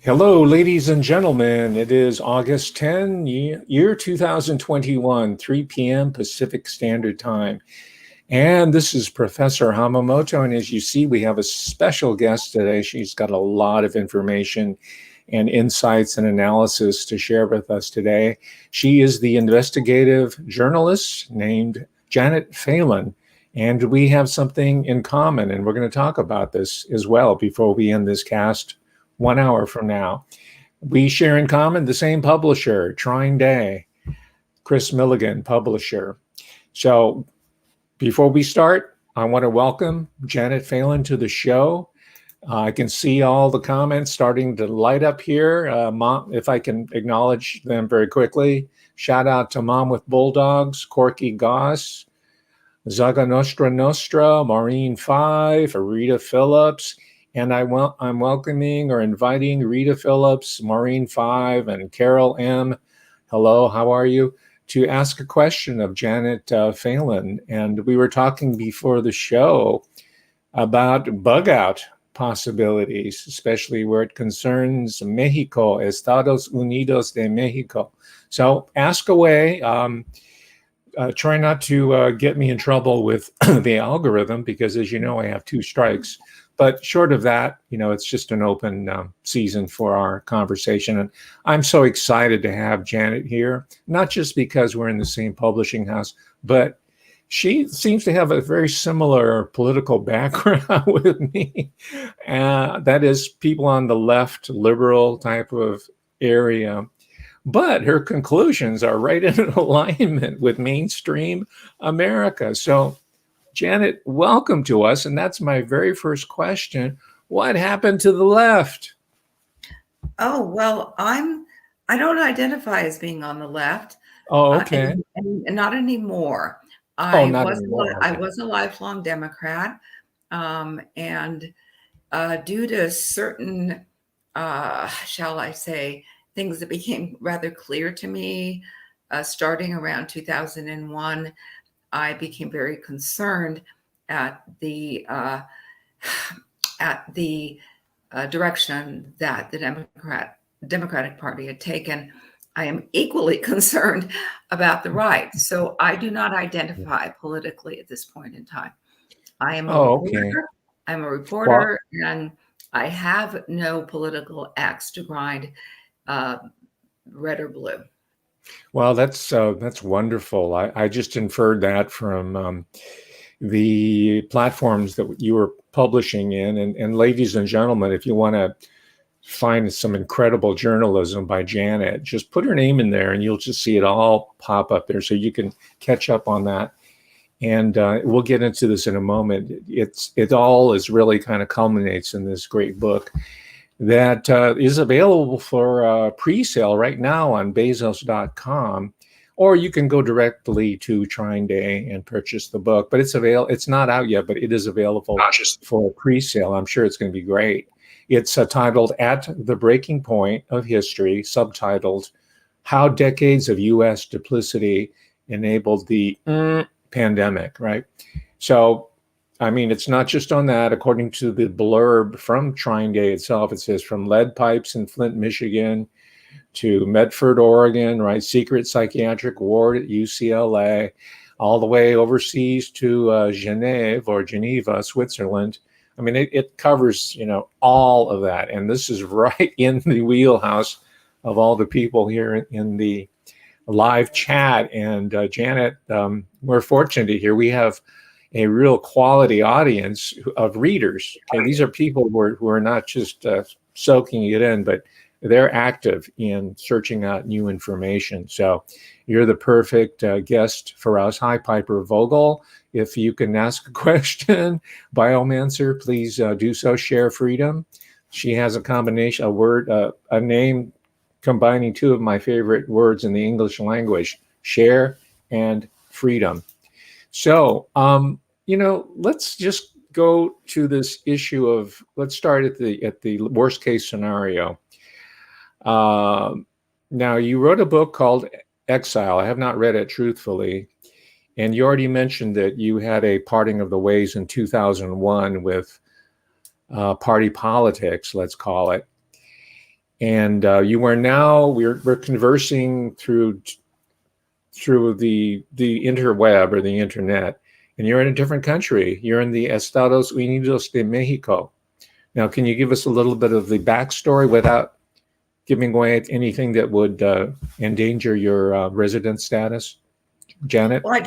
Hello, ladies and gentlemen. It is August 10, year 2021, 3 p.m. Pacific Standard Time. And this is Professor Hamamoto. And as you see, we have a special guest today. She's got a lot of information and insights and analysis to share with us today. She is the investigative journalist named Janet Phelan. And we have something in common, and we're going to talk about this as well before we end this cast 1 hour from now. We share in common the same publisher, TrineDay, Chris Milligan, publisher. So before we start, I want to welcome Janet Phelan to the show. I can see all the comments starting to light up here. Mom, if I can acknowledge them very quickly. Shout out to Mom with Bulldogs, Corky Goss, Zaga Nostra, Maureen 5, Rita Phillips, and I'm welcoming or inviting Rita Phillips, Maureen 5, and Carol M. Hello, how are you? To ask a question of Janet Phelan. And we were talking before the show about bug out possibilities, especially where it concerns Mexico, Estados Unidos de Mexico. So ask away. Try not to get me in trouble with the algorithm because, as you know, I have 2 strikes. But short of that, it's just an open season for our conversation. And I'm so excited to have Janet here, not just because we're in the same publishing house, but she seems to have a very similar political background with me. That is, people on the left, liberal type of area. But her conclusions are right in alignment with mainstream America. So, Janet, welcome to us. And that's my very first question. What happened to the left? Oh, well, I don't identify as being on the left. Oh, okay. And not anymore. Not anymore. I was a lifelong Democrat. And due to certain, shall I say, things that became rather clear to me, starting around 2001, I became very concerned at the direction that the Democratic Party had taken. I am equally concerned about the right. So I do not identify politically at this point in time. I am a reporter. Okay. I'm a reporter, and I have no political axe to grind, red or blue. Well, that's wonderful. I just inferred that from the platforms that you were publishing in. And ladies and gentlemen, if you want to find some incredible journalism by Janet, just put her name in there and you'll just see it all pop up there so you can catch up on that. And we'll get into this in a moment. It all is really kind of culminates in this great book that is available for pre-sale right now on Bezos.com, or you can go directly to TrineDay and purchase the book. But it's not out yet, but it is available for pre-sale. I'm sure it's going to be great. It's titled "At the Breaking Point of History," subtitled "How Decades of U.S. Duplicity Enabled the Pandemic." Right. So, I mean, it's not just on that. According to the blurb from TrineDay itself, it says from lead pipes in Flint, Michigan, to Medford, Oregon, right? Secret psychiatric ward at UCLA, all the way overseas to Geneva, Switzerland. I mean, it covers, all of that. And this is right in the wheelhouse of all the people here in the live chat. And Janet, we're fortunate here. We have a real quality audience of readers. Okay, these are people who are not just soaking it in, but they're active in searching out new information. So you're the perfect guest for us. Hi, Piper Vogel. If you can ask a question, Biomancer, please do so. Share Freedom. She has a name combining 2 of my favorite words in the English language: share and freedom. So, let's just go to this issue of, let's start at the worst case scenario. Now, you wrote a book called Exile. I have not read it, truthfully. And you already mentioned that you had a parting of the ways in 2001 with party politics, let's call it. And we're conversing through the interweb or the internet, and you're in a different country. You're in the Estados Unidos de Mexico. Now, can you give us a little bit of the backstory without giving away anything that would endanger your resident status, Janet? Well,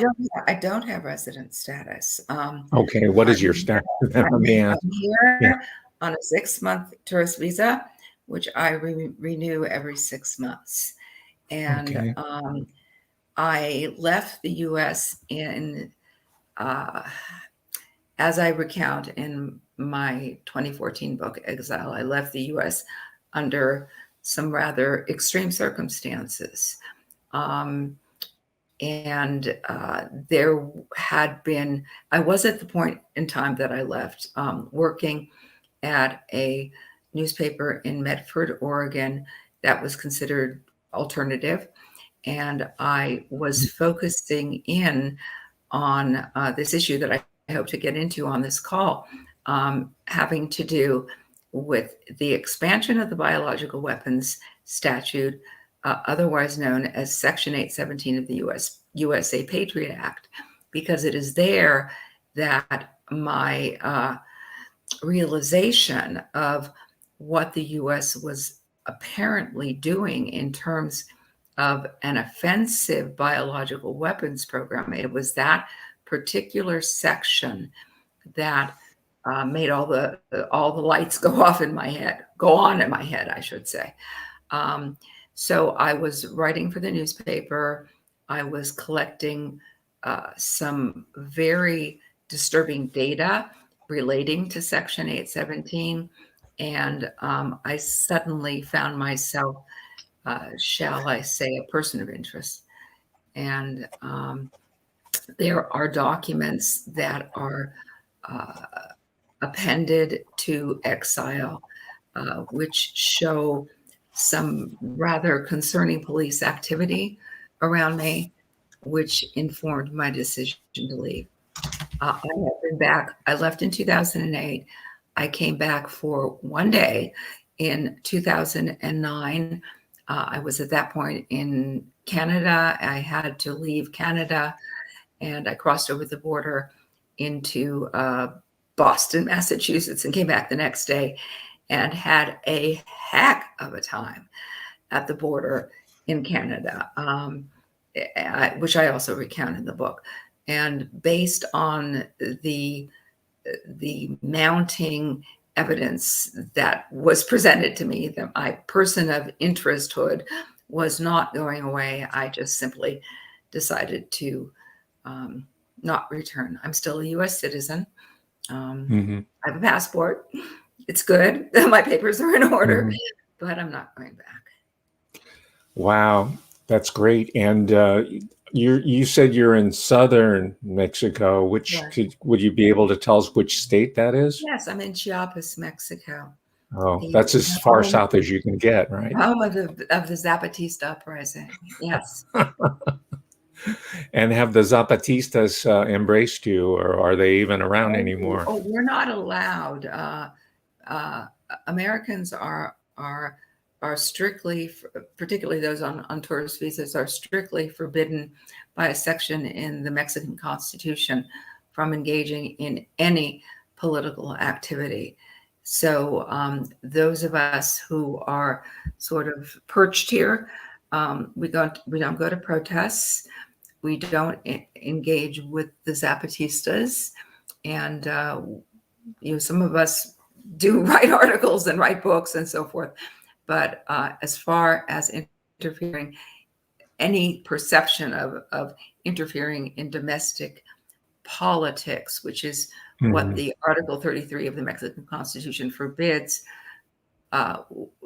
I don't have resident status. Okay, what is your status? I'm Yeah. here on a 6-month tourist visa, which I renew every 6 months. And Okay. I left the U.S. as I recount in my 2014 book, Exile. I left the U.S. under some rather extreme circumstances. There had been, I was at the point in time that I left working at a newspaper in Medford, Oregon, that was considered alternative. And I was focusing in on this issue that I hope to get into on this call, having to do with the expansion of the biological weapons statute, otherwise known as Section 817 of the USA Patriot Act, because it is there that my realization of what the U.S. was apparently doing in terms of an offensive biological weapons program. It was that particular section that made all the lights go on in my head, I should say. So I was writing for the newspaper. I was collecting some very disturbing data relating to Section 817. And I suddenly found myself, shall I say, a person of interest. And there are documents that are appended to Exile, which show some rather concerning police activity around me, which informed my decision to leave. I have been back. I left in 2008. I came back for one day in 2009. I was at that point in Canada. I had to leave Canada, and I crossed over the border into Boston, Massachusetts, and came back the next day and had a heck of a time at the border in Canada, which I also recount in the book. And based on the mounting evidence that was presented to me, that my person of interesthood was not going away, I just simply decided to not return. I'm still a U.S. citizen. I have a passport. It's good. My papers are in order, but I'm not going back. Wow, that's great. And you said you're in southern Mexico. Would you be able to tell us which state that is? Yes, I'm in Chiapas, Mexico. Oh, that's as far south as you can get, right? Home of the Zapatista uprising. Yes. And have the Zapatistas embraced you, or are they even around anymore? Oh, we're not allowed. Americans are strictly, particularly those on tourist visas, are strictly forbidden by a section in the Mexican Constitution from engaging in any political activity. So those of us who are sort of perched here, we don't go to protests. We don't engage with the Zapatistas, and some of us do write articles and write books and so forth. But as far as interfering, any perception of interfering in domestic politics, which is what the Article 33 of the Mexican Constitution forbids,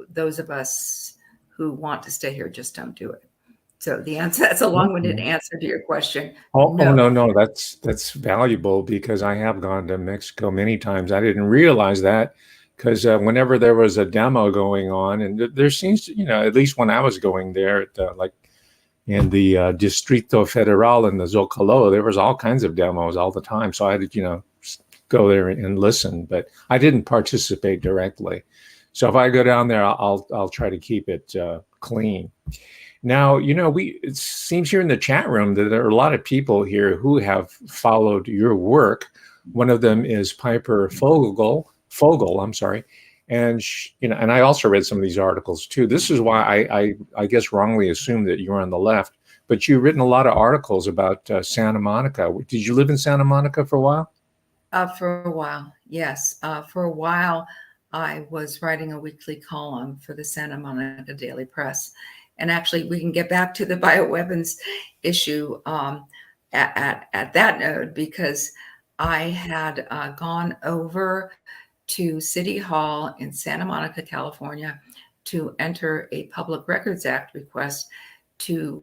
those of us who want to stay here just don't do it. So the answer, that's a long-winded answer to your question. No, that's valuable, because I have gone to Mexico many times. I didn't realize that, because whenever there was a demo going on, and there seems to, at least when I was going there, like in the Distrito Federal in the Zocalo, there was all kinds of demos all the time. So I had to, go there and listen, but I didn't participate directly. So if I go down there, I'll try to keep it clean. Now, it seems here in the chat room that there are a lot of people here who have followed your work. One of them is Piper Fogel, I'm sorry. And and I also read some of these articles too. This is why I guess wrongly assumed that you're on the left, but you've written a lot of articles about Santa Monica. Did you live in Santa Monica for a while? For a while, yes. For a while, I was writing a weekly column for the Santa Monica Daily Press. And actually, we can get back to the bioweapons issue at that note, because I had gone over to City Hall in Santa Monica, California, to enter a Public Records Act request to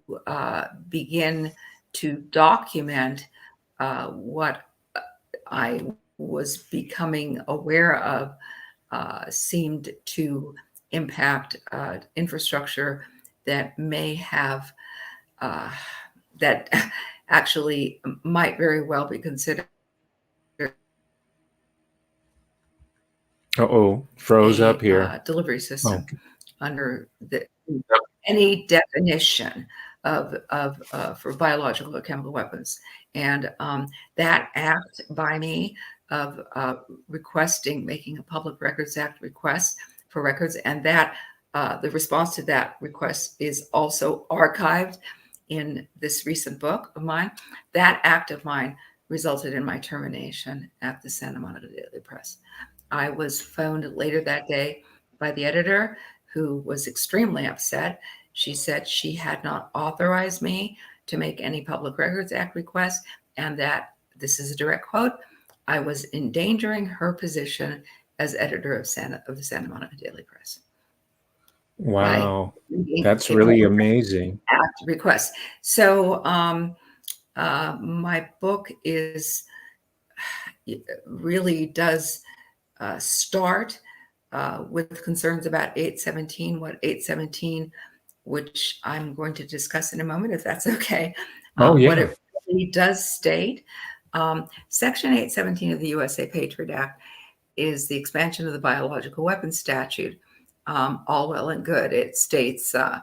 begin to document what I was becoming aware of seemed to impact infrastructure that may have, that actually might very well be considered Uh-oh, froze up here. delivery system under Yep. any definition of for biological or chemical weapons. And that act by me of making a Public Records Act request for records, and that the response to that request is also archived in this recent book of mine. That act of mine resulted in my termination at the Santa Monica Daily Press. I was phoned later that day by the editor, who was extremely upset. She said she had not authorized me to make any Public Records Act requests, and that, this is a direct quote, I was endangering her position as editor of the Santa Monica Daily Press. Wow, that's really amazing. Act request. So my book really does start with concerns about 817, what 817, which I'm going to discuss in a moment, if that's okay. What it really does state. Section 817 of the USA Patriot Act is the expansion of the biological weapons statute. All well and good. It states that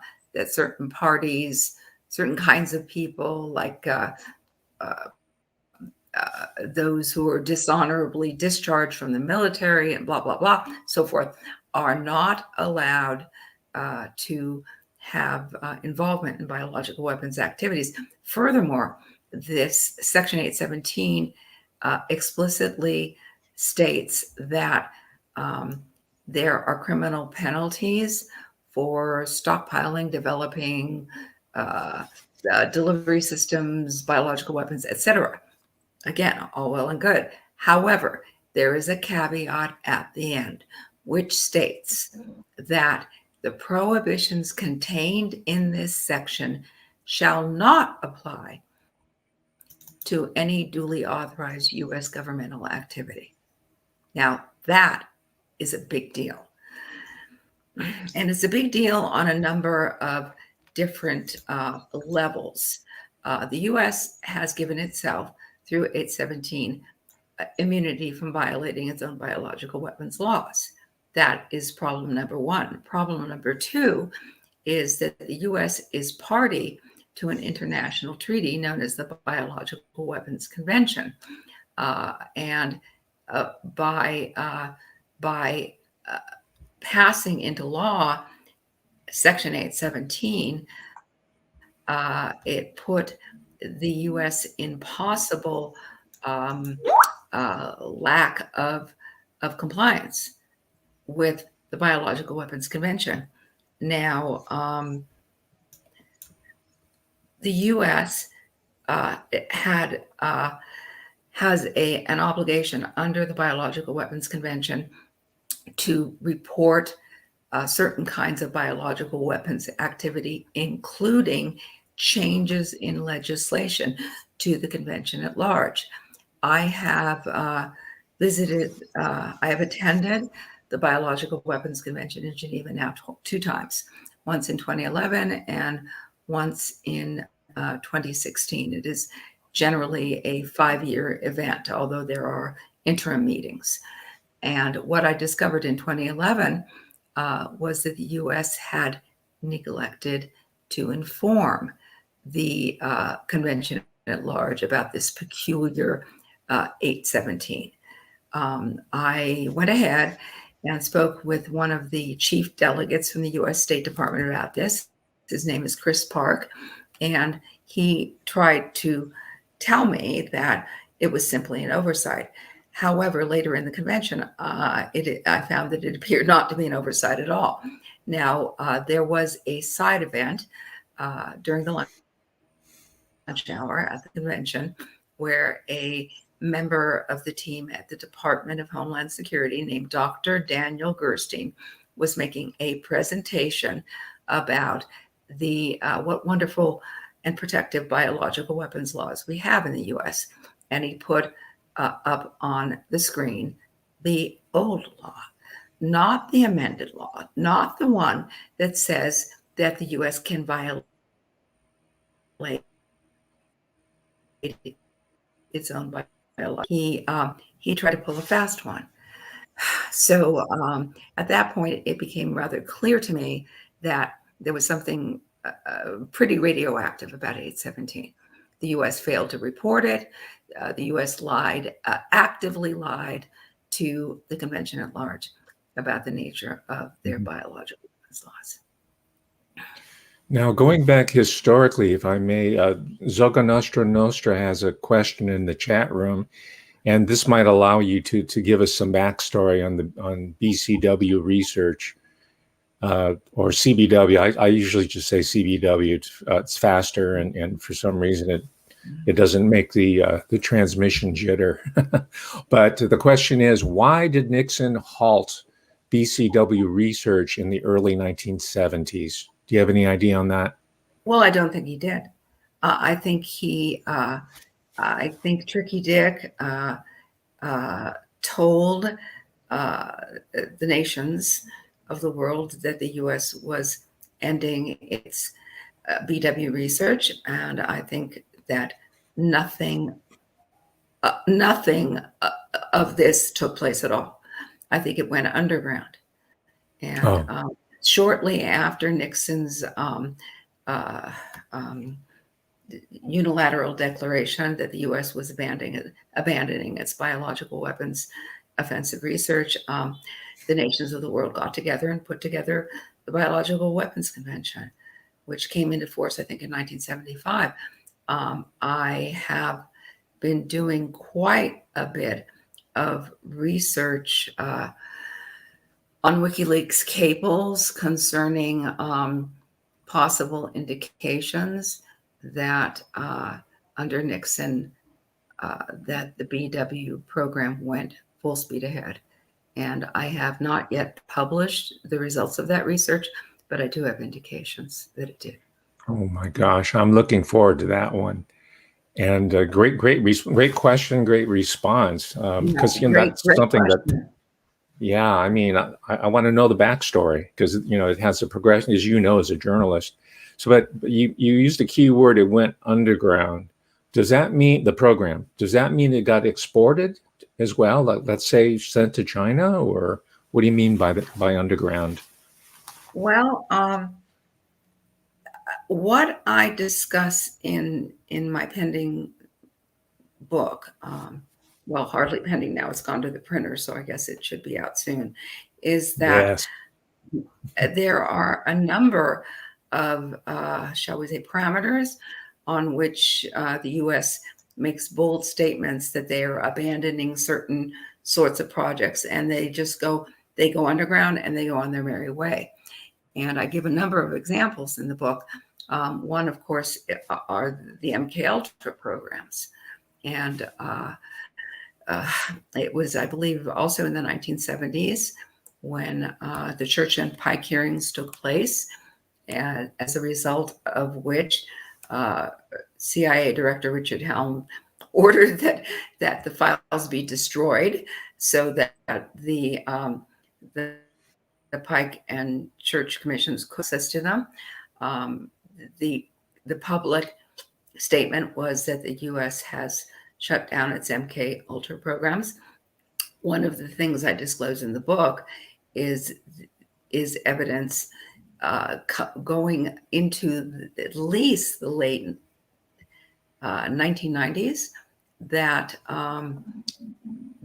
certain parties, certain kinds of people, like those who are dishonorably discharged from the military and blah, blah, blah, so forth, are not allowed to have involvement in biological weapons activities. Furthermore, this Section 817 explicitly states that there are criminal penalties for stockpiling, developing delivery systems, biological weapons, etc. Again, all well and good. However, there is a caveat at the end, which states that the prohibitions contained in this section shall not apply to any duly authorized U.S. governmental activity. Now, that is a big deal. And it's a big deal on a number of different levels. The U.S. has given itself, through 817, immunity from violating its own biological weapons laws. That is problem number one. Problem number two is that the U.S. is party to an international treaty known as the Biological Weapons Convention. And by passing into law Section 817, it put the U.S. in possible lack of compliance with the Biological Weapons Convention. Now, the U.S. has an obligation under the Biological Weapons Convention to report certain kinds of biological weapons activity, including changes in legislation, to the convention at large. I have attended the Biological Weapons Convention in Geneva now two times, once in 2011 and once in 2016. It is generally a 5-year event, although there are interim meetings. And what I discovered in 2011 was that the U.S. had neglected to inform the convention at large about this peculiar 817. I went ahead and spoke with one of the chief delegates from the U.S. State Department about this. His name is Chris Park, and he tried to tell me that it was simply an oversight. However, later in the convention, I found that it appeared not to be an oversight at all. Now, there was a side event during the lunch hour at the convention where a member of the team at the Department of Homeland Security named Dr. Daniel Gerstein was making a presentation about the what wonderful and protective biological weapons laws we have in the U.S. And he put up on the screen the old law, not the amended law, not the one that says that the U.S. can violate its own biological. He tried to pull a fast one. So at that point, it became rather clear to me that there was something pretty radioactive about 817. The U.S. failed to report it. The U.S. lied, actively lied to the convention at large about the nature of their biological weapons laws. Now, going back historically, if I may, Zoga Nostra has a question in the chat room, and this might allow you to give us some backstory on BCW research or CBW. I usually just say CBW. It's faster, and for some reason it doesn't make the transmission jitter. But the question is, why did Nixon halt BCW research in the early 1970s? Do you have any idea on that? Well, I don't think he did. I think Tricky Dick told the nations of the world that the U.S. was ending its BW research, and I think that nothing of this took place at all. I think it went underground, and shortly after Nixon's unilateral declaration that the U.S. was abandoning its biological weapons offensive research, the nations of the world got together and put together the Biological Weapons Convention, which came into force, I think, in 1975. I have been doing quite a bit of research on WikiLeaks cables concerning possible indications that under Nixon, that the BW program went full speed ahead. And I have not yet published the results of that research, but I do have indications that it did. Oh my gosh, I'm looking forward to that one. And great question, great response. Because that's something question. That. Yeah, I mean, I want to know the backstory because it has a progression, as you know, as a journalist. So, but you used the key word. It went underground. Does that mean the program? Does that mean it got exported as well? Like, let's say sent to China, or what do you mean by underground? Well, what I discuss in my pending book, well, hardly pending now, it's gone to the printer, so I guess it should be out soon, is that there are a number of, shall we say, parameters on which the U.S. makes bold statements that they are abandoning certain sorts of projects, and they go underground and they go on their merry way. And I give a number of examples in the book. One, of course, are the MK Ultra programs. And it was, I believe, also in the 1970s when the Church and Pike hearings took place, and as a result of which CIA Director Richard Helm ordered that the files be destroyed so that the Pike and Church commissions could access to them. The public statement was that the U.S. has shut down its MK Ultra programs. One of the things I disclose in the book is is evidence going into at least the late 1990s that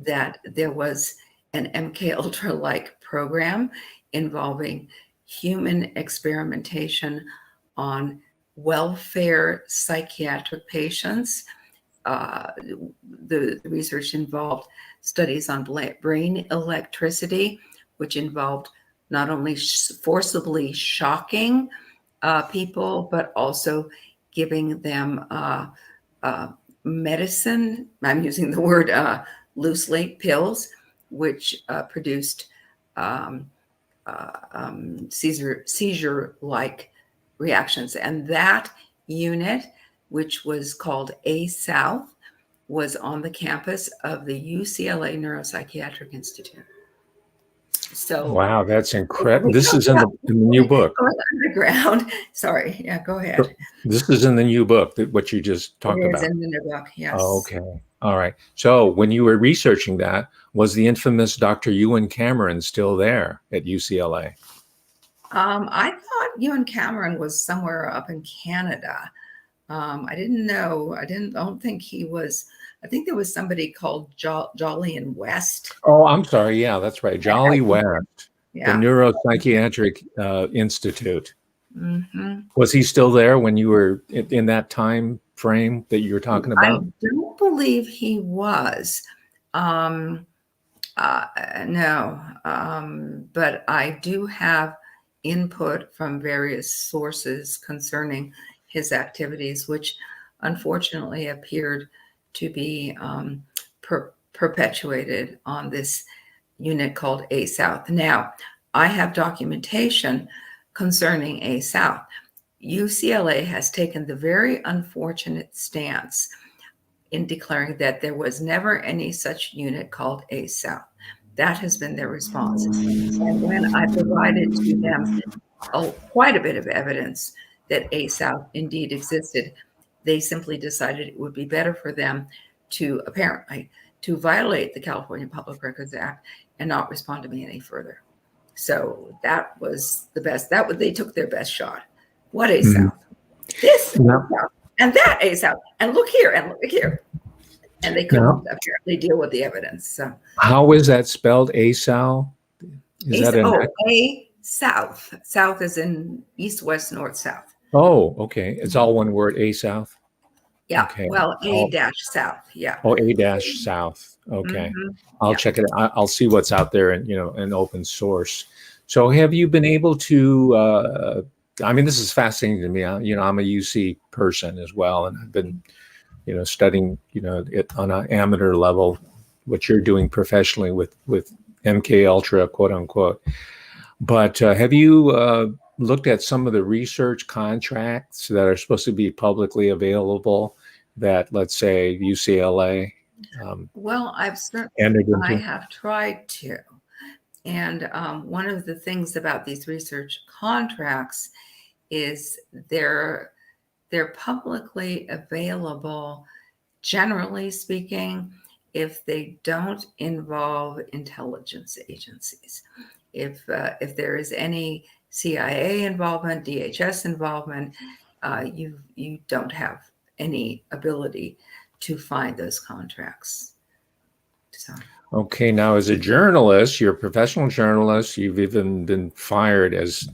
that there was an MK Ultra-like program involving human experimentation on welfare psychiatric patients. The research involved studies on brain electricity, which involved not only forcibly shocking people, but also giving them medicine. I'm using the word loosely, pills, which produced seizure-like reactions. And that unit, which was called A South, was on the campus of the UCLA Neuropsychiatric Institute. So wow, that's incredible. This is in the new book. Going underground. Sorry. Yeah, go ahead. This is in the new book, that what you just talked It is about. in the new book, yes. Oh, okay. All right. So when you were researching that, was the infamous Dr. Ewan Cameron still there at UCLA? I thought Ewan Cameron was somewhere up in Canada. I didn't know. Don't think he was. I think there was somebody called Jolyon West. Oh, I'm sorry. Yeah, that's right. Jolly West, the Yeah. Neuropsychiatric Institute. Mm-hmm. Was he still there when you were in that time frame that you were talking about? I don't believe he was. No, but I do have input from various sources concerning his activities, which unfortunately appeared to be perpetuated on this unit called A South. Now, I have documentation concerning A South. UCLA has taken the very unfortunate stance in declaring that there was never any such unit called A South. That has been their response. And when I provided to them quite a bit of evidence that A South indeed existed, they simply decided it would be better for them to apparently to violate the California Public Records Act and not respond to me any further. So that was the best. They took their best shot. What A South? This A South and that A South, and look here and look here. And they couldn't apparently deal with the evidence. So how is that spelled? ASAL? Is that A South? South is in east, west, north, south. Oh, okay. It's all one word, A South. Yeah. Okay. Well, A dash South. Yeah. Oh, A dash South. Okay. I'll check it out. I'll see what's out there in open source. So have you been able to I mean, this is fascinating to me. I'm a UC person as well, and I've been studying it on an amateur level, what you're doing professionally with MK Ultra, quote unquote. But have you looked at some of the research contracts that are supposed to be publicly available that, let's say, UCLA well, I have tried to. And one of the things about these research contracts is they're publicly available, generally speaking, if they don't involve intelligence agencies. If there is any CIA involvement, DHS involvement, you don't have any ability to find those contracts. So. Okay, now as a journalist, you're a professional journalist. You've even been fired as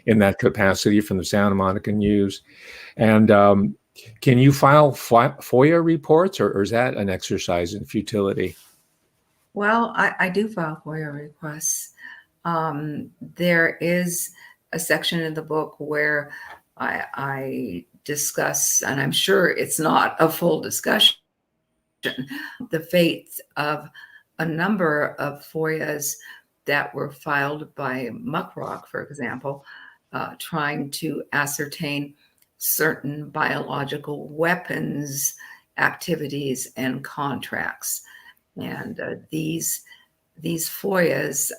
in that capacity from the Santa Monica News. And can you file FOIA reports, or is that an exercise in futility? Well, I do file FOIA requests. There is a section in the book where I discuss, and I'm sure it's not a full discussion, the fates of a number of FOIAs that were filed by Muckrock, for example, trying to ascertain certain biological weapons activities and contracts. And these FOIAs,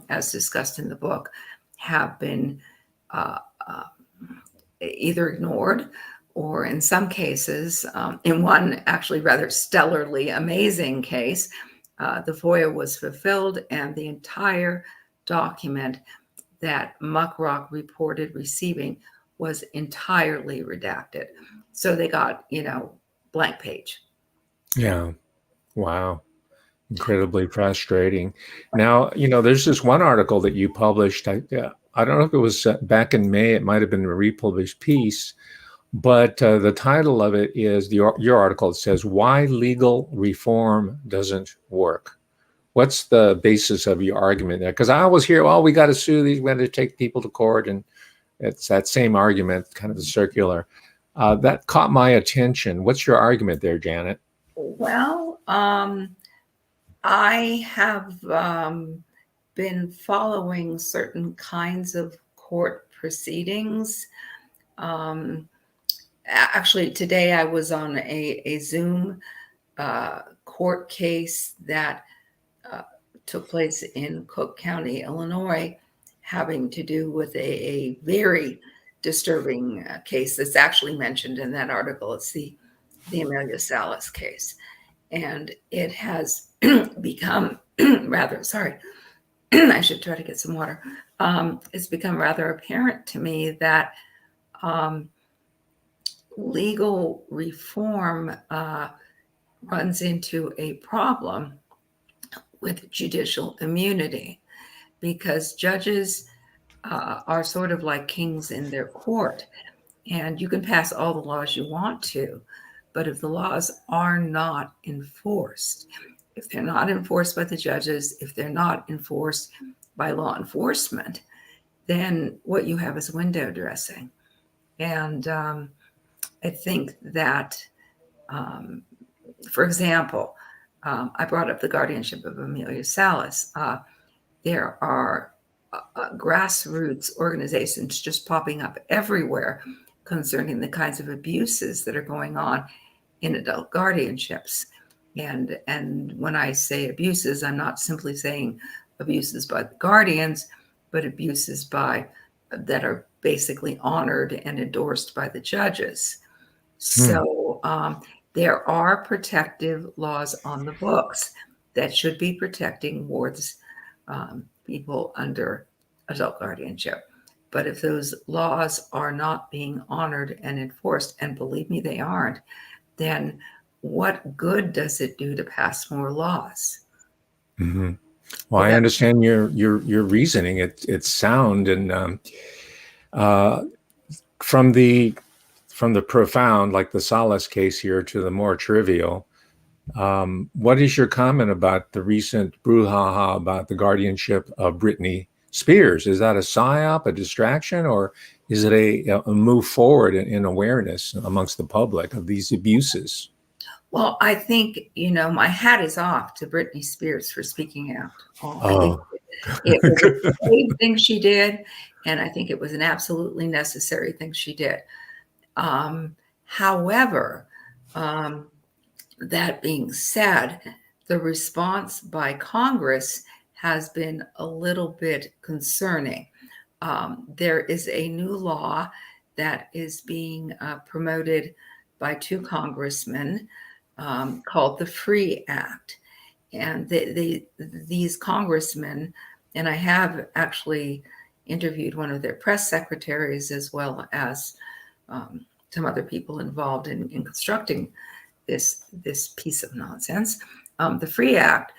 as discussed in the book, have been either ignored or in some cases, in one actually rather stellarly amazing case, the FOIA was fulfilled and the entire document that Muckrock reported receiving was entirely redacted. So they got, blank page. Yeah. Wow. Incredibly frustrating. Now, there's this one article that you published. I don't know if it was back in May. It might have been a republished piece, but the title of it is your article. It says, "Why Legal Reform Doesn't Work." What's the basis of your argument there? Because I always hear, "Oh, we got to sue these. We got to take people to court," and it's that same argument, kind of circular. That caught my attention. What's your argument there, Janet? Well, I have been following certain kinds of court proceedings. Actually, today I was on a Zoom court case that took place in Cook County, Illinois, having to do with a very disturbing case that's actually mentioned in that article. It's the Amelia Salas case. And it has become rather, sorry, I should try to get some water. It's become rather apparent to me that legal reform runs into a problem with judicial immunity, because judges are sort of like kings in their court. And you can pass all the laws you want to, but if the laws are not enforced, if they're not enforced by the judges, if they're not enforced by law enforcement, then what you have is window dressing. And I think that, for example, I brought up the guardianship of Amelia Salas. There are grassroots organizations just popping up everywhere concerning the kinds of abuses that are going on in adult guardianships. And when I say abuses, I'm not simply saying abuses by the guardians, but abuses that are basically honored and endorsed by the judges. So there are protective laws on the books that should be protecting wards, people under adult guardianship. But if those laws are not being honored and enforced, and believe me, they aren't, then what good does it do to pass more laws? Mm-hmm. Well, I understand your reasoning. It's sound, and from the profound, like the Salas case here, to the more trivial. What is your comment about the recent brouhaha about the guardianship of Britney Spears? Is that a psyop, a distraction, or is it a move forward in awareness amongst the public of these abuses? Well, I think, my hat is off to Britney Spears for speaking out. I think Oh, it was a brave thing she did, and I think it was an absolutely necessary thing she did. However, that being said, the response by Congress has been a little bit concerning. There is a new law that is being promoted by two congressmen called the FREE Act. And these congressmen, and I have actually interviewed one of their press secretaries as well as some other people involved in constructing this piece of nonsense. The FREE Act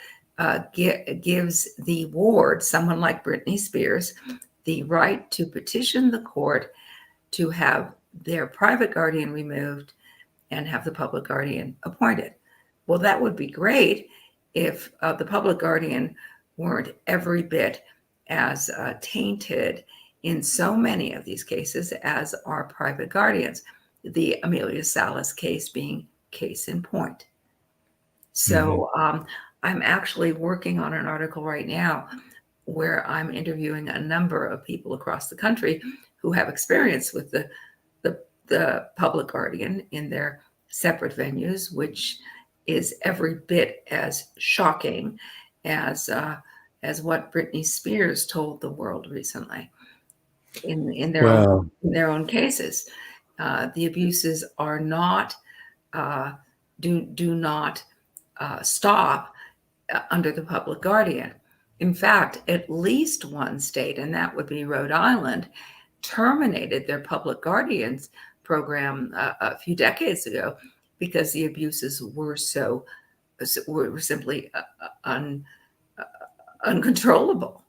gives the ward, someone like Britney Spears, the right to petition the court to have their private guardian removed and have the public guardian appointed. Well, that would be great if the public guardian weren't every bit as tainted in so many of these cases as are private guardians, the Amelia Salas case being case in point. So I'm actually working on an article right now where I'm interviewing a number of people across the country who have experience with the public guardian in their separate venues, which is every bit as shocking as what Britney Spears told the world recently in their own cases. The abuses are not do not stop under the public guardian. In fact, at least one state, and that would be Rhode Island, terminated their public guardians program a few decades ago because the abuses were simply uncontrollable.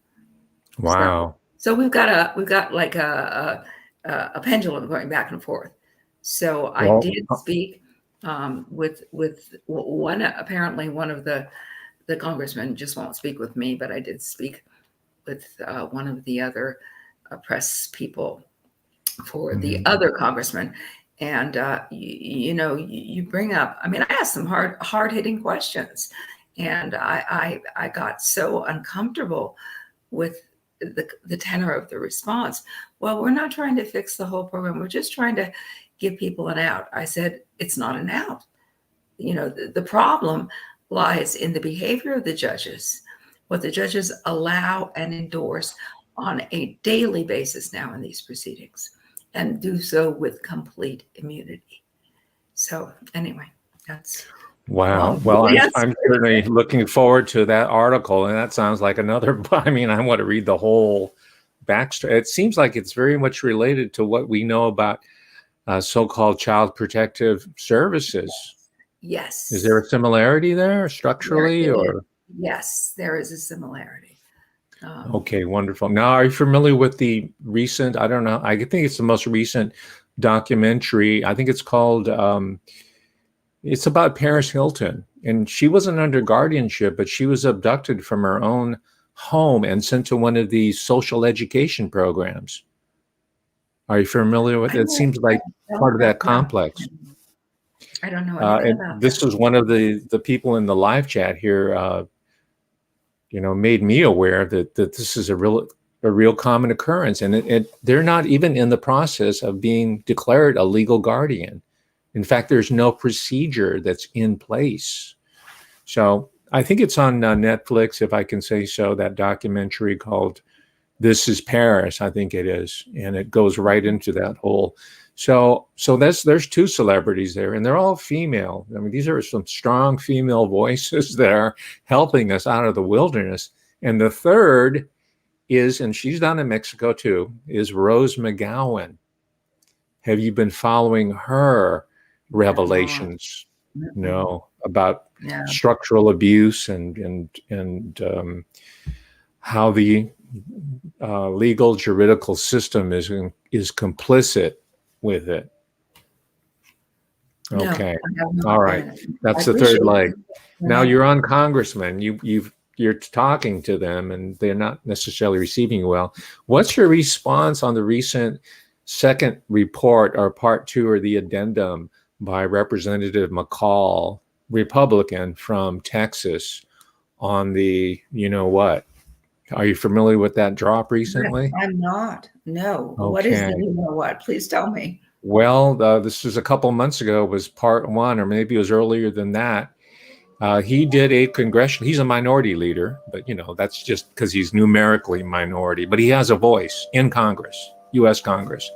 Wow. So we've got like a pendulum going back and forth. So I Well, did speak with one. Apparently, one of the congressmen just won't speak with me, but I did speak with one of the other press people for the other congressman. And you bring up. I mean, I asked some hard hitting questions, and I got so uncomfortable with the tenor of the response. Well, we're not trying to fix the whole program. We're just trying to give people an out. I said, it's not an out. The problem lies in the behavior of the judges, what the judges allow and endorse on a daily basis now in these proceedings, and do so with complete immunity. So anyway, that's wow. long. Well, Yes. I'm certainly looking forward to that article, and that sounds like another. I mean, I want to read the whole backstory. It seems like it's very much related to what we know about so-called child protective services. Yes. Is there a similarity there structurally, or? Yes, there is a similarity. Okay, wonderful. Now, are you familiar with the recent, I don't know, I think it's the most recent documentary. I think it's called, it's about Paris Hilton. And she wasn't under guardianship, but she was abducted from her own home and sent to one of these social education programs. Are you familiar with it? It seems like part of that complex. I don't know anything And about this that. was one of the people in the live chat here, made me aware that this is a real common occurrence, and they're not even in the process of being declared a legal guardian. In fact, there's no procedure that's in place. So I think it's on Netflix, if I can say so, that documentary called "This Is Paris," I think it is, and it goes right into that whole. So there's two celebrities there, and they're all female. I mean, these are some strong female voices that are helping us out of the wilderness. And the third is, and she's down in Mexico too, is Rose McGowan. Have you been following her revelations? No, about structural abuse and how the legal juridical system is complicit with it. Okay. No, All right. That's the third leg. Now you're on congressman. You're talking to them and they're not necessarily receiving you well. What's your response on the recent second report, or part 2, or the addendum by Representative McCall, Republican from Texas, on the what? Are you familiar with that drop recently? I'm not. No. Okay. What is the what? Please tell me. Well, this was a couple months ago, was part 1, or maybe it was earlier than that. He did a congressional, he's a minority leader, but that's just because he's numerically minority, but he has a voice in Congress, U.S. Congress.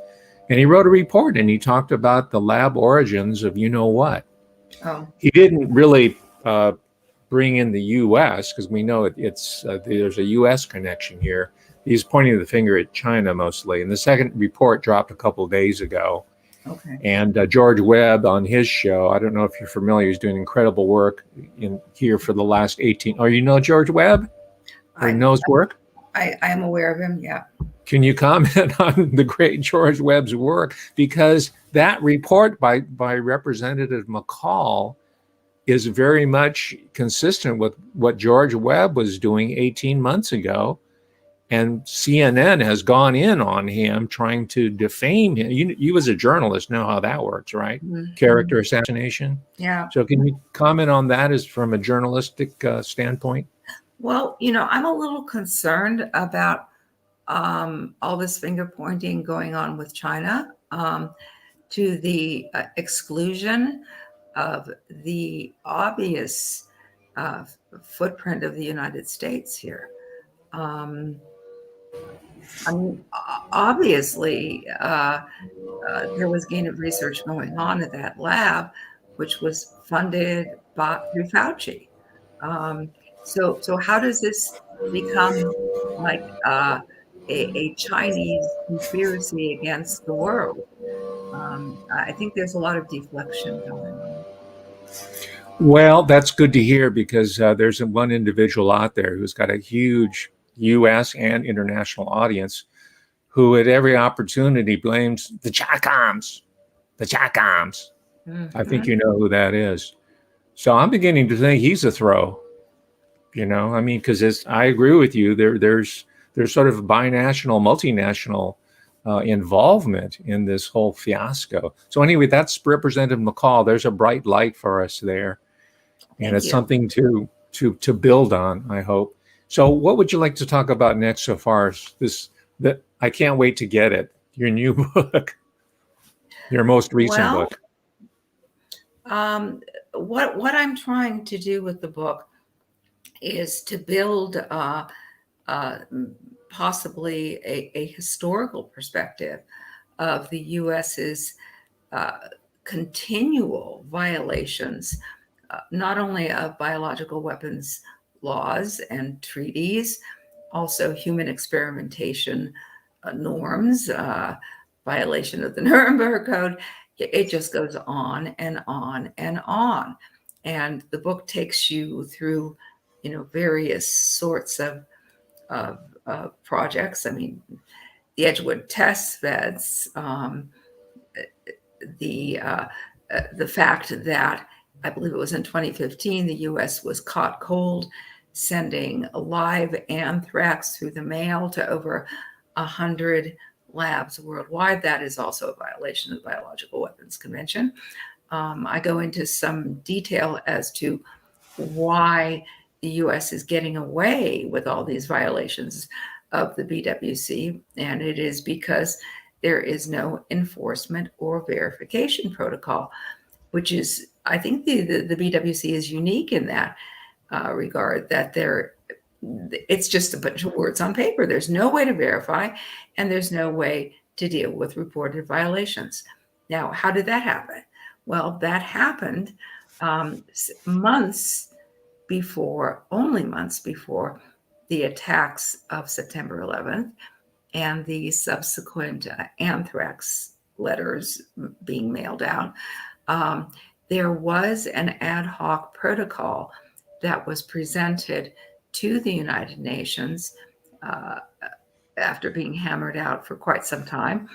And he wrote a report and he talked about the lab origins of what. Oh. He didn't really bring in the U.S. because we know there's a U.S. connection here. He's pointing the finger at China mostly. And the second report dropped a couple of days ago. Okay. And George Webb on his show, I don't know if you're familiar, he's doing incredible work in here for the last 18. Oh, you know George Webb? Or knows work? I am aware of him, yeah. Can you comment on the great George Webb's work? Because that report by Representative McCall is very much consistent with what George Webb was doing 18 months ago. And CNN has gone in on him, trying to defame him. You as a journalist know how that works, right? Mm-hmm. Character assassination. Yeah. So can you comment on that as from a journalistic standpoint? Well, I'm a little concerned about all this finger pointing going on with China to the exclusion of the obvious footprint of the United States here. I mean, obviously, there was gain of research going on at that lab, which was funded through Fauci. So how does this become like a Chinese conspiracy against the world. I think there's a lot of deflection going on. Well, that's good to hear because there's one individual out there who's got a huge U.S. and international audience who, at every opportunity, blames the Chacoms. The Chacoms. I think Mhm. you know who that is. So I'm beginning to think he's a throw. I mean, because I agree with you. There's sort of binational, multinational involvement in this whole fiasco. So anyway, that's Representative McCall. There's a bright light for us there, and Thank it's you. something to build on, I hope. So what would you like to talk about next so far as this? That I can't wait to get it. Your new book, your most recent Well, book. what I'm trying to do with the book is to build uh, possibly a historical perspective of the U.S.'s uh, continual violations, not only of biological weapons laws and treaties, also human experimentation norms, violation of the Nuremberg Code. It just goes on and on and on. And the book takes you through, various sorts of projects. I mean, the Edgewood test beds, the uh, the fact that I believe it was in 2015, the U.S. was caught cold sending live anthrax through the mail to over 100 labs worldwide. That is also a violation of the Biological Weapons Convention. I go into some detail as to why the U.S. is getting away with all these violations of the BWC, and it is because there is no enforcement or verification protocol, which is, I think, the BWC is unique in that regard, that it's just a bunch of words on paper. There's no way to verify, and there's no way to deal with reported violations. Now, how did that happen? Well, that happened only months before the attacks of September 11th and the subsequent anthrax letters being mailed out. Um, there was an ad hoc protocol that was presented to the United Nations uh, after being hammered out for quite some time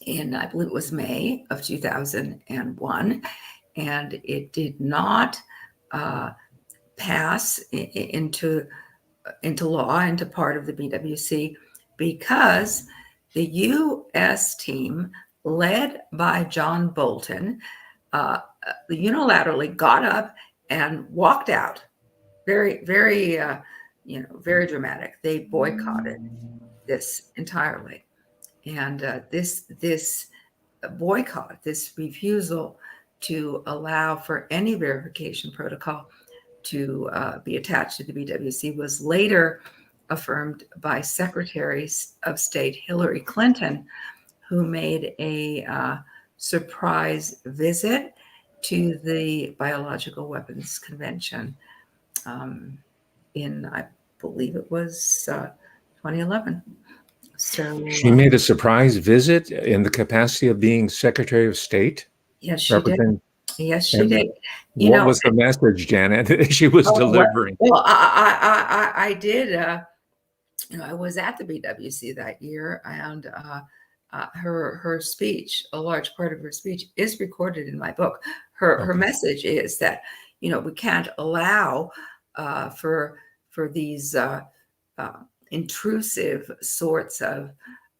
in, I believe it was May of 2001, and it did not pass into law, into part of the BWC, because the U.S. team, led by John Bolton, unilaterally got up and walked out. Very, very, very dramatic. They boycotted this entirely, and this boycott, this refusal to allow for any verification protocol to be attached to the BWC was later affirmed by Secretary of State Hillary Clinton, who made a surprise visit to the Biological Weapons Convention in, I believe it was 2011. She So, made a surprise visit in the capacity of being Secretary of State, yes, she did. represent. Yes, she And did. You what know, was the message, Janet, she was delivering? well, I did. I was at the BWC that year, and her speech, a large part of her speech, is recorded in my book. Her Okay. message is that we can't allow for these intrusive sorts of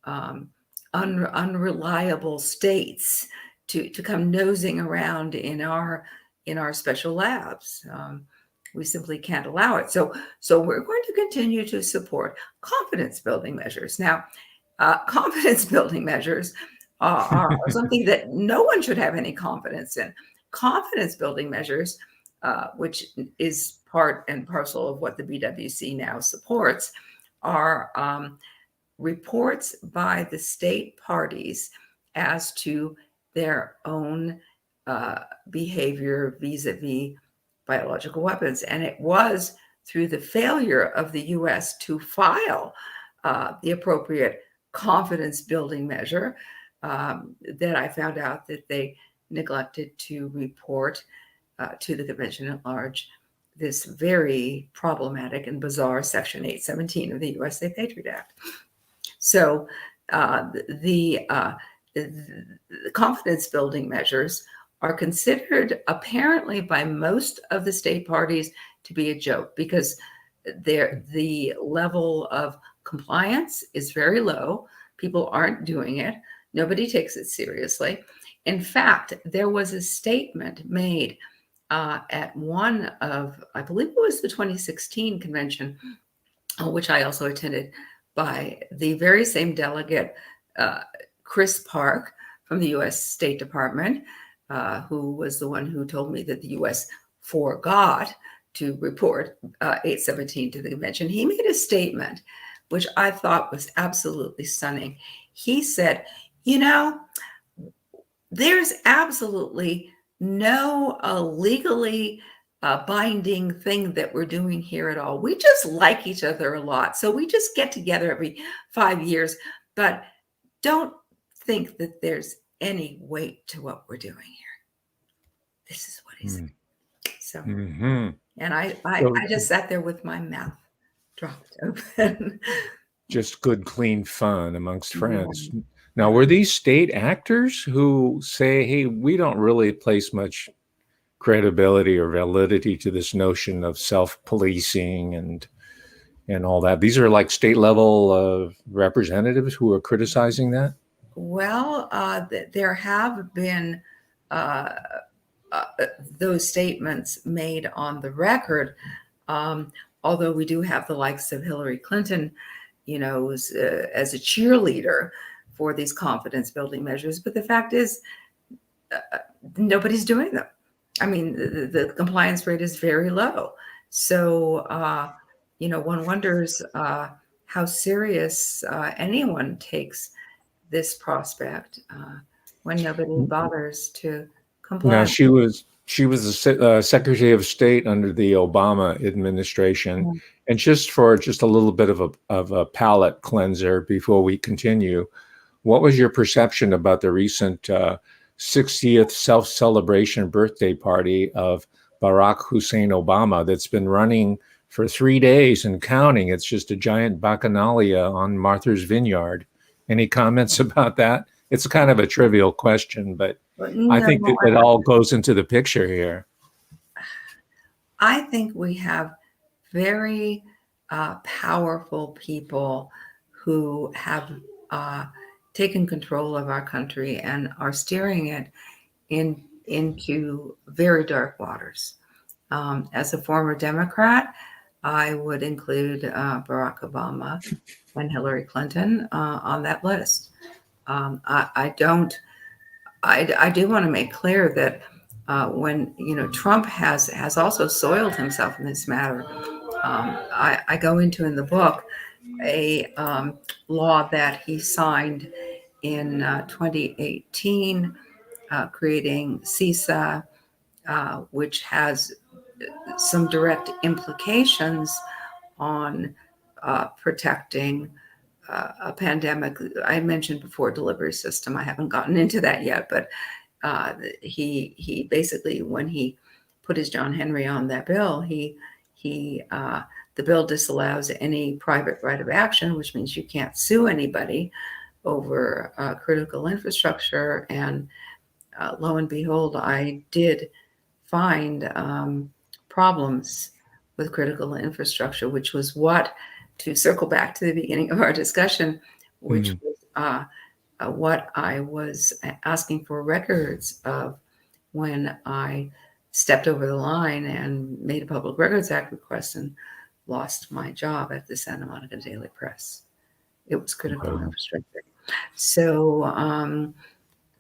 um, unreliable states to come nosing around in our special labs. We simply can't allow it. So we're going to continue to support confidence building measures. Now, confidence building measures are something that no one should have any confidence in. Confidence building measures, which is part and parcel of what the BWC now supports, are reports by the state parties as to their own behavior vis-a-vis biological weapons. And it was through the failure of the U.S. to file the appropriate confidence building measure, that I found out that they neglected to report to the convention at large this very problematic and bizarre Section 817 of the USA Patriot Act. So the confidence building measures are considered apparently by most of the state parties to be a joke, because the level of compliance is very low. People aren't doing it. Nobody takes it seriously. In fact, there was a statement made at one of, I believe it was the 2016 convention, which I also attended, by the very same delegate, Chris Park from the U.S. State Department, who was the one who told me that the U.S. forgot to report 817 to the convention. He made a statement which I thought was absolutely stunning. He said, you know, there's absolutely no legally binding thing that we're doing here at all. We just like each other a lot. So we just get together every 5 years, but don't think that there's any weight to what we're doing here. This is what he said. So, and I just sat there with my mouth dropped open. Just good, clean fun amongst friends. Yeah. Now, were these state actors who say, hey, we don't really place much credibility or validity to this notion of self-policing and all that? These are like state level representatives who are criticizing that? Well, there have been those statements made on the record, although we do have the likes of Hillary Clinton, you know, as a cheerleader for these confidence building measures. But the fact is, nobody's doing them. I mean, the compliance rate is very low. So, you know, one wonders how serious anyone takes this prospect when nobody bothers to comply. Now, she was the Secretary of State under the Obama administration. And just for a little bit of a palate cleanser before we continue, what was your perception about the recent 60th self-celebration birthday party of Barack Hussein Obama that's been running for 3 days and counting? It's just a giant bacchanalia on Martha's Vineyard. Any comments about that? It's kind of a trivial question, but I think that it all goes into the picture here. I think we have very powerful people who have taken control of our country and are steering it into very dark waters. As a former Democrat, I would include Barack Obama and Hillary Clinton on that list. I do want to make clear that when, you know, Trump has also soiled himself in this matter. I go into in the book a law that he signed in 2018, creating CISA, which has some direct implications on protecting a pandemic. I mentioned before delivery system. I haven't gotten into that yet, but he basically, when he put his John Henry on that bill, the bill disallows any private right of action, which means you can't sue anybody over critical infrastructure. And lo and behold, I did find problems with critical infrastructure, which was to circle back to the beginning of our discussion, which was what I was asking for records of when I stepped over the line and made a Public Records Act request and lost my job at the Santa Monica Daily Press. It was critical infrastructure. So,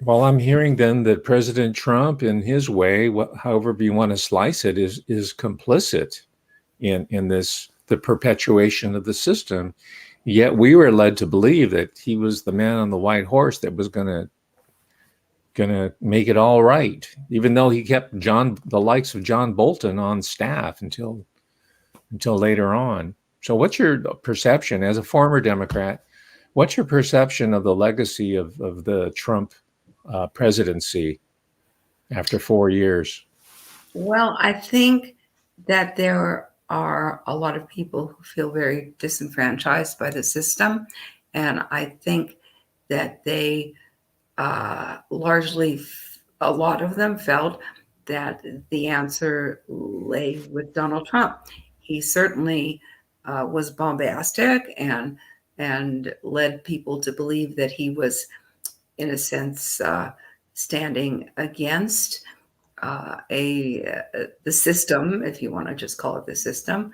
well, I'm hearing then that President Trump, in his way, however you want to slice it, is complicit in this, the perpetuation of the system. Yet we were led to believe that he was the man on the white horse that was gonna make it all right, even though he kept the likes of John Bolton on staff until until later on. So what's your perception as a former Democrat? What's your perception of the legacy of the Trump presidency after 4 years? Well, I think that there are a lot of people who feel very disenfranchised by the system. And I think that they largely, a lot of them felt that the answer lay with Donald Trump. He certainly was bombastic and led people to believe that he was, in a sense, standing against the system, if you want to just call it the system.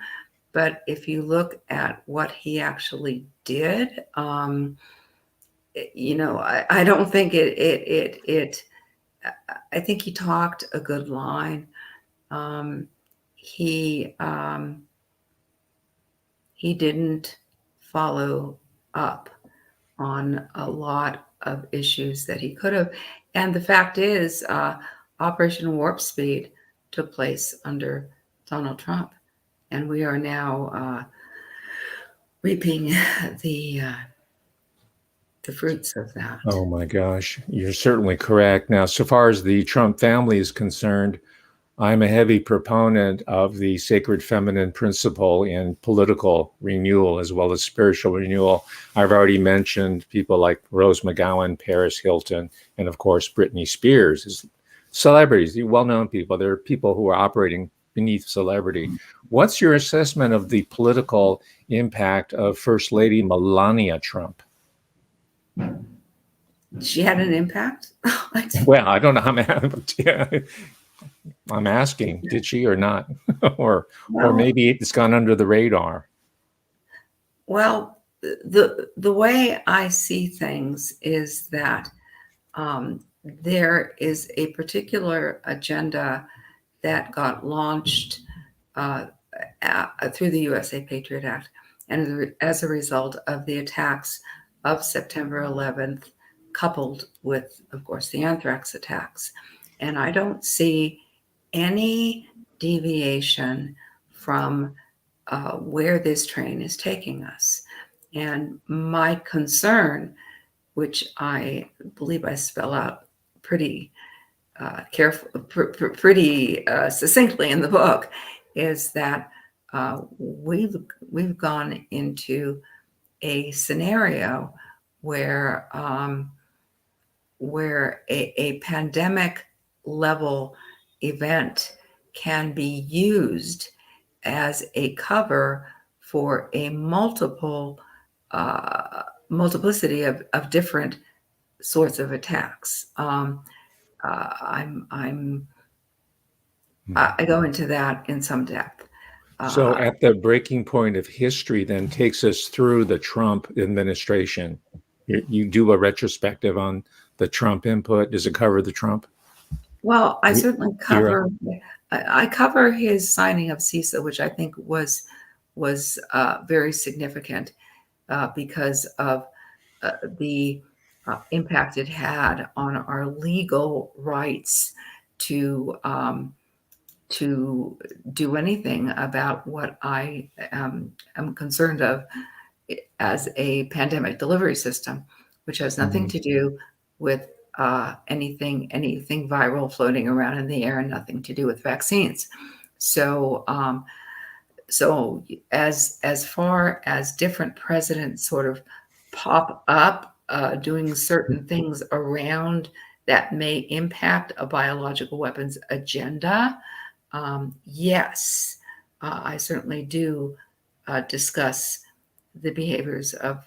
But if you look at what he actually did, I don't think I think he talked a good line. He didn't follow up on a lot of issues that he could have. And the fact is, Operation Warp Speed took place under Donald Trump. And we are now reaping the fruits of that. Oh my gosh, you're certainly correct. Now, so far as the Trump family is concerned, I'm a heavy proponent of the sacred feminine principle in political renewal as well as spiritual renewal. I've already mentioned people like Rose McGowan, Paris Hilton, and of course, Britney Spears as celebrities, well-known people. There are people who are operating beneath celebrity. What's your assessment of the political impact of First Lady Melania Trump? She had an impact? Well, I don't know how I'm asking, did she or not? or maybe it's gone under the radar. Well, the way I see things is that there is a particular agenda that got launched through the USA Patriot Act, and as a result of the attacks of September 11th, coupled with, of course, the anthrax attacks. And I don't see any deviation from where this train is taking us. And my concern, which I believe I spell out pretty pretty succinctly in the book, is that we've gone into a scenario where a pandemic level event can be used as a cover for a multiplicity of different sorts of attacks. I go into that in some depth. So at the breaking point of history then takes us through the Trump administration. You do a retrospective on the Trump input. Does it cover the Trump? Well, I certainly cover his signing of CISA, which I think was very significant because of the impact it had on our legal rights to do anything about what I am concerned of as a pandemic delivery system, which has nothing to do with anything viral floating around in the air and nothing to do with vaccines. So as far as different presidents sort of pop up doing certain things around that may impact a biological weapons agenda, yes, I certainly do discuss the behaviors of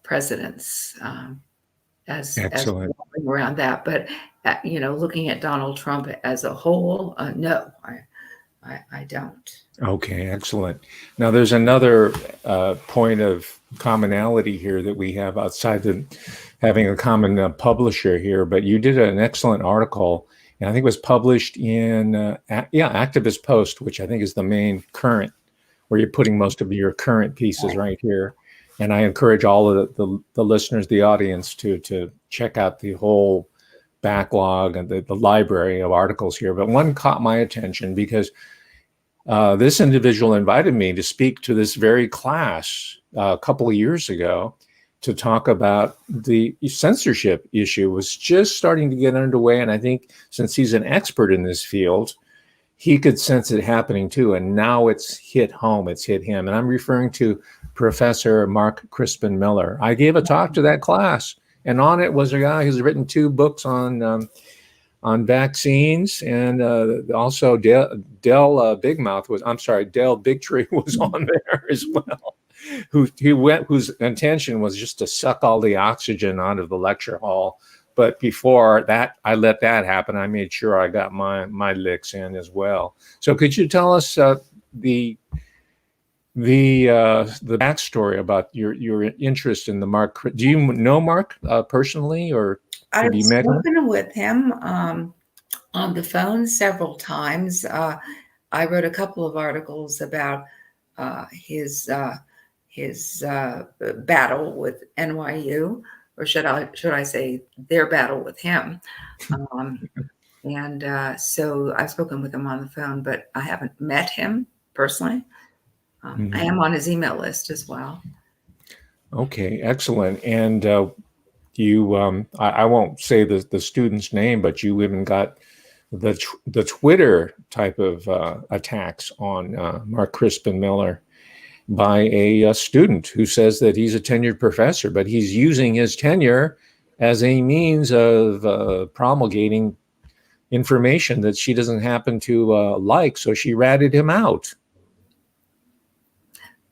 presidents as around that. But looking at Donald Trump as a whole, no, I don't. Okay, excellent. Now, there's another point of commonality here that we have outside of having a common publisher here, but you did an excellent article, and I think it was published in, Activist Post, which I think is the main current, where you're putting most of your current pieces right here. And I encourage all of the listeners, the audience, to check out the whole backlog and the library of articles here. But one caught my attention because This individual invited me to speak to this very class a couple of years ago to talk about the censorship issue. Was just starting to get underway. And I think since he's an expert in this field, he could sense it happening too. And now it's hit home, it's hit him. And I'm referring to Professor Mark Crispin Miller. I gave a talk to that class, and on it was a guy who's written 2 books on vaccines, and also Dell Big Mouth was, I'm sorry, Dell Bigtree was on there as well, whose intention was just to suck all the oxygen out of the lecture hall. But before that, I let that happen. I made sure I got my licks in as well. So could you tell us the backstory about your interest in the Mark? Do you know Mark personally, or have I've you met him? spoken with him on the phone several times. I wrote a couple of articles about his battle with NYU, or should I say their battle with him. So I've spoken with him on the phone, but I haven't met him personally. I am on his email list as well. Okay, excellent. And you, I won't say the student's name, but you even got the Twitter type of attacks on Mark Crispin Miller by a student who says that he's a tenured professor, but he's using his tenure as a means of promulgating information that she doesn't happen to like, so she ratted him out.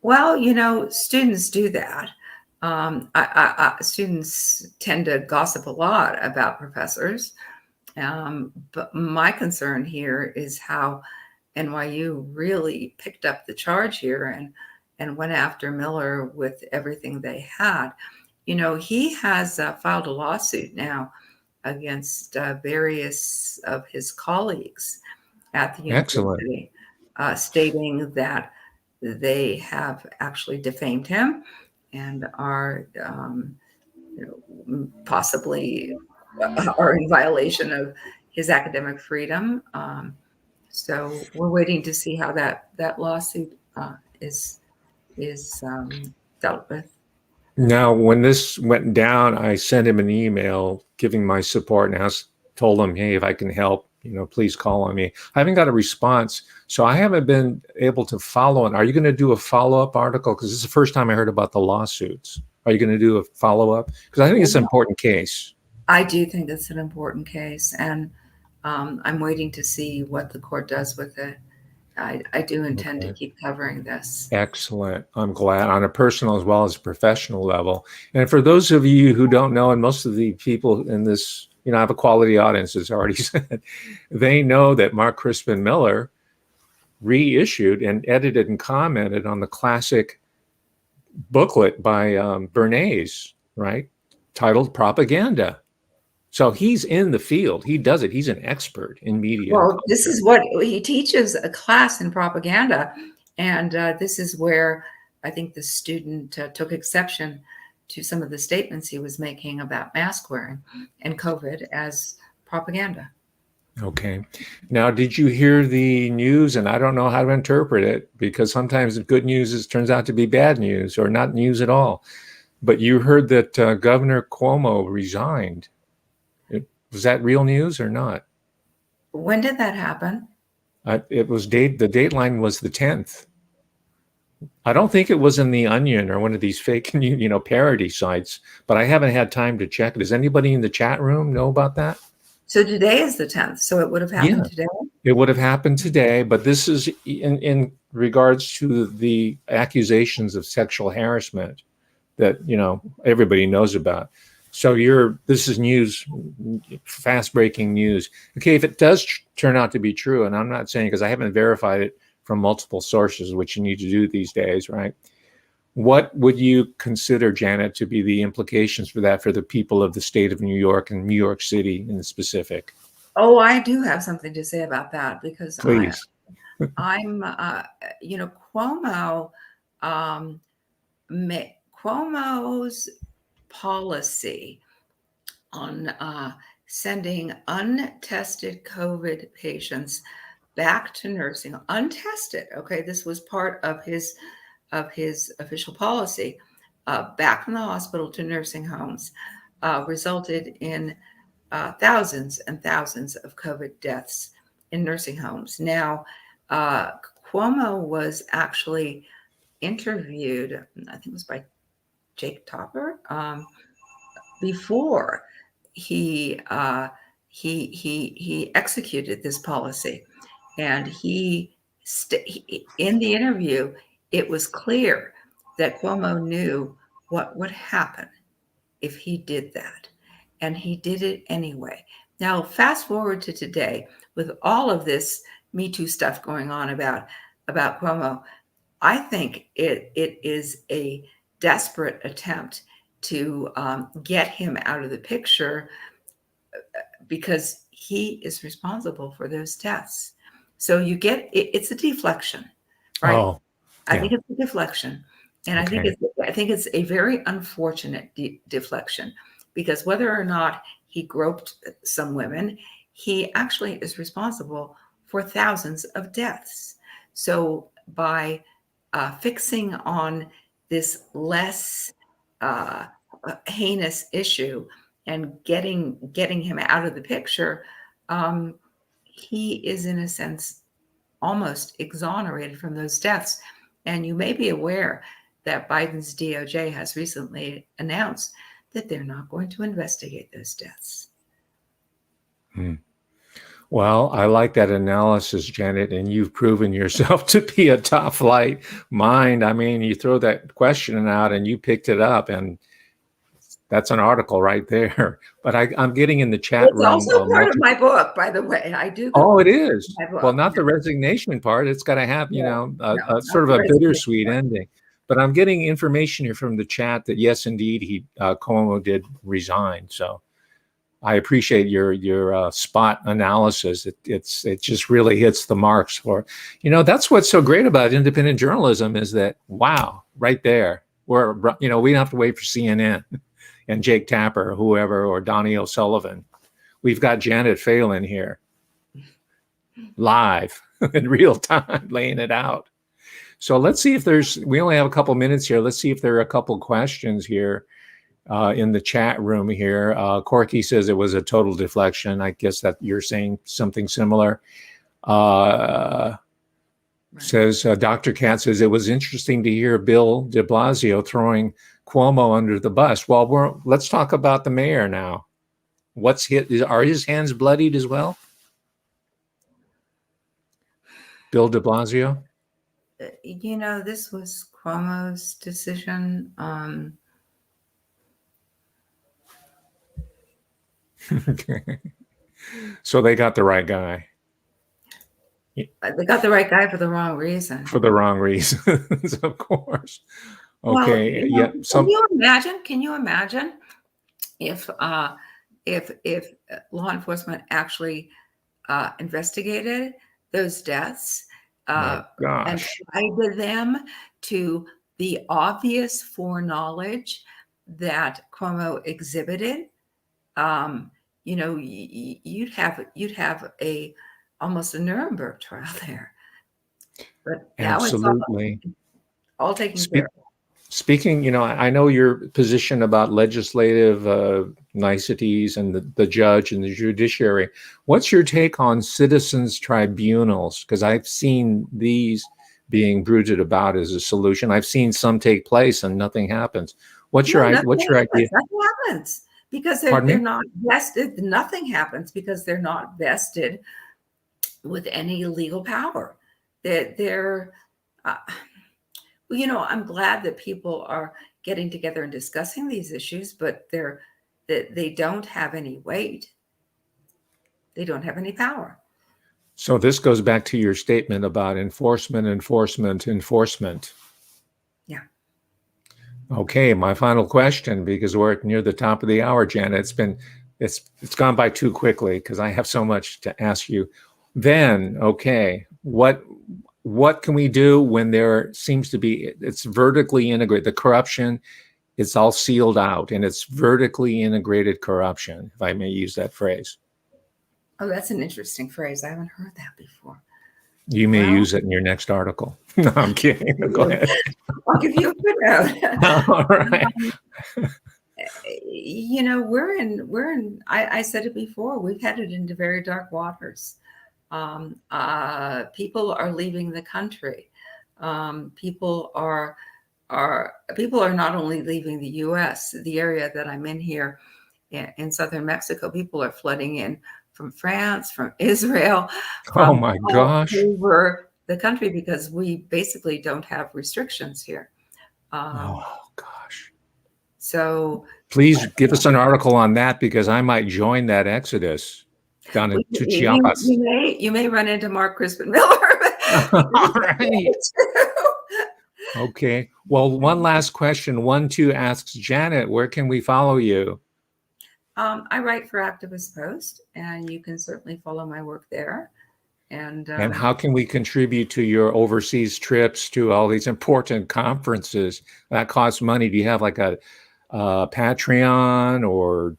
Well, students do that. Students tend to gossip a lot about professors. But my concern here is how NYU really picked up the charge here and went after Miller with everything they had. He has filed a lawsuit now against various of his colleagues at the Excellent. university, stating that they have actually defamed him and are possibly are in violation of his academic freedom. So we're waiting to see how that lawsuit is dealt with. Now, when this went down, I sent him an email giving my support and told him, hey, if I can help, please call on me. I haven't got a response, so I haven't been able to follow it. Are you going to do a follow-up article? Because this is the first time I heard about the lawsuits. Are you going to do a follow-up? Because I think it's an important case. I do think it's an important case, and I'm waiting to see what the court does with it. I do intend to keep covering this. Excellent. I'm glad, on a personal as well as a professional level. And for those of you who don't know, and most of the people in this, I have a quality audience, as already said, they know that Mark Crispin Miller reissued and edited and commented on the classic booklet by Bernays, right? Titled Propaganda. So he's in the field. He does it. He's an expert in media. Well, this is what he teaches, a class in propaganda. And this is where I think the student took exception to some of the statements he was making about mask wearing and COVID as propaganda. Okay. Now, did you hear the news? And I don't know how to interpret it, because sometimes good news turns out to be bad news or not news at all. But you heard that Governor Cuomo resigned. Was that real news or not? When did that happen? It was the dateline was the 10th. I don't think it was in the Onion or one of these fake, parody sites, but I haven't had time to check. Does anybody in the chat room know about that? So today is the 10th. So it would have happened today? It would have happened today, but this is in regards to the accusations of sexual harassment that, everybody knows about. So this is news, fast breaking news. Okay, if it does turn out to be true, and I'm not saying, because I haven't verified it from multiple sources, which you need to do these days, right? What would you consider, Janet, to be the implications for that for the people of the state of New York and New York City in specific? Oh, I do have something to say about that, because Please. I'm, Cuomo, Cuomo's policy on sending untested COVID patients back to nursing, untested. Okay, this was part of his official policy. Back from the hospital to nursing homes resulted in thousands and thousands of COVID deaths in nursing homes. Now, Cuomo was actually interviewed, I think it was by Jake Topper, before he executed this policy, and in the interview, it was clear that Cuomo knew what would happen if he did that, and he did it anyway. Now, fast forward to today, with all of this Me Too stuff going on about Cuomo, I think it is a desperate attempt to get him out of the picture, because he is responsible for those deaths. So you get it's a deflection, right? Oh, I yeah. think it's a deflection, and Okay. I think it's a very unfortunate deflection, because whether or not he groped some women, he actually is responsible for thousands of deaths. So by fixing on this less heinous issue and getting him out of the picture, he is in a sense almost exonerated from those deaths. And you may be aware that Biden's DOJ has recently announced that they're not going to investigate those deaths. Well, I like that analysis, Janet, and you've proven yourself to be a top flight mind. I mean, you throw that question out and you picked it up, and that's an article right there. But I'm getting in the chat It's room. also part of my book, by the way. I do. Oh, it is. My book. Well, not the resignation part. It's got to have, No, a sort of a bittersweet ending. But I'm getting information here from the chat that yes, indeed, Cuomo did resign. So I appreciate your spot analysis. It just really hits the marks for, that's what's so great about independent journalism is that, wow, right there, we don't have to wait for CNN and Jake Tapper or whoever, or Donnie O'Sullivan. We've got Janet Phelan here live in real time, laying it out. So let's see if we only have a couple minutes here. Let's see if there are a couple questions here in the chat room here. Corky says it was a total deflection. I guess that you're saying something similar. Says Dr. Cat says it was interesting to hear Bill de Blasio throwing Cuomo under the bus. Well, let's talk about the mayor now. Are his hands bloodied as well? Bill de Blasio? This was Cuomo's decision. Okay. So they got the right guy. They got the right guy for the wrong reason. For the wrong reasons, of course. Okay. Well, Can you imagine if law enforcement actually investigated those deaths and tied them to the obvious foreknowledge that Cuomo exhibited? You'd have almost a Nuremberg trial there. But absolutely, all taken care of. Speaking, I know your position about legislative niceties and the judge and the judiciary. What's your take on citizens' tribunals? Because I've seen these being brooded about as a solution. I've seen some take place and nothing happens. What's your idea? Nothing happens because they're not vested. Nothing happens because they're not vested with any legal power. I'm glad that people are getting together and discussing these issues, but they don't have any weight. They don't have any power. So this goes back to your statement about enforcement. Yeah. Okay, my final question, because we're near the top of the hour, Janet. It's gone by too quickly because I have so much to ask you. Then, okay, what can we do when there seems to be, it's vertically integrated, the corruption, it's all sealed out, and it's vertically integrated corruption, if I may use that phrase? Oh, that's an interesting phrase. I haven't heard that before. You may Well, use it in your next article. No, I'm kidding. Go ahead. I'll give you a footnote. All right. You know, I said it before, we've headed into very dark waters. People are leaving the country. People are not only leaving the US, the area that I'm in here in southern Mexico, people are flooding in from France, from Israel, Oh from my all gosh. over the country, because we basically don't have restrictions here. Oh gosh. So Please give us an article on that, because I might join that exodus down to Chiapas. you may run into Mark Crispin Miller. All right. Okay. Well, one last question. 1-2 asks, Janet, where can we follow you? I write for Activist Post, and you can certainly follow my work there. And how can we contribute to your overseas trips to all these important conferences? That costs money. Do you have like a Patreon or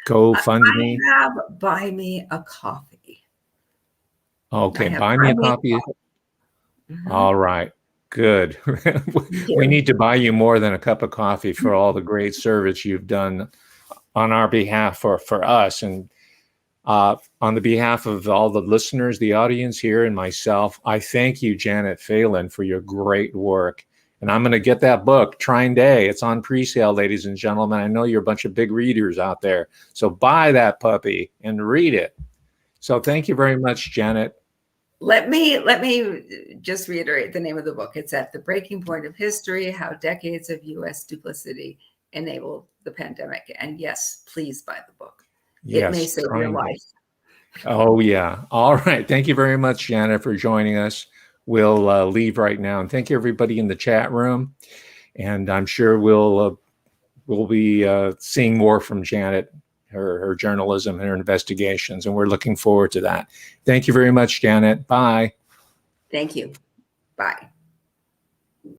GoFundMe? I have Buy Me a Coffee. Okay, buy me a coffee. Mm-hmm. All right, good. We need to buy you more than a cup of coffee for all the great service you've done on our behalf for us. And on the behalf of all the listeners, the audience here, and myself, I thank you, Janet Phelan, for your great work. And I'm going to get that book, TrineDay. It's on pre-sale, ladies and gentlemen. I know you're a bunch of big readers out there. So buy that puppy and read it. So thank you very much, Janet. Let me just reiterate the name of the book. It's At the Breaking Point of History: How Decades of U.S. Duplicity Enabled the Pandemic. And yes, please buy the book. Yes, it may save your life. Oh, yeah. All right. Thank you very much, Janet, for joining us. We'll leave right now. And thank you, everybody in the chat room. And I'm sure we'll be seeing more from Janet, her journalism and her investigations. And we're looking forward to that. Thank you very much, Janet. Bye. Thank you. Bye.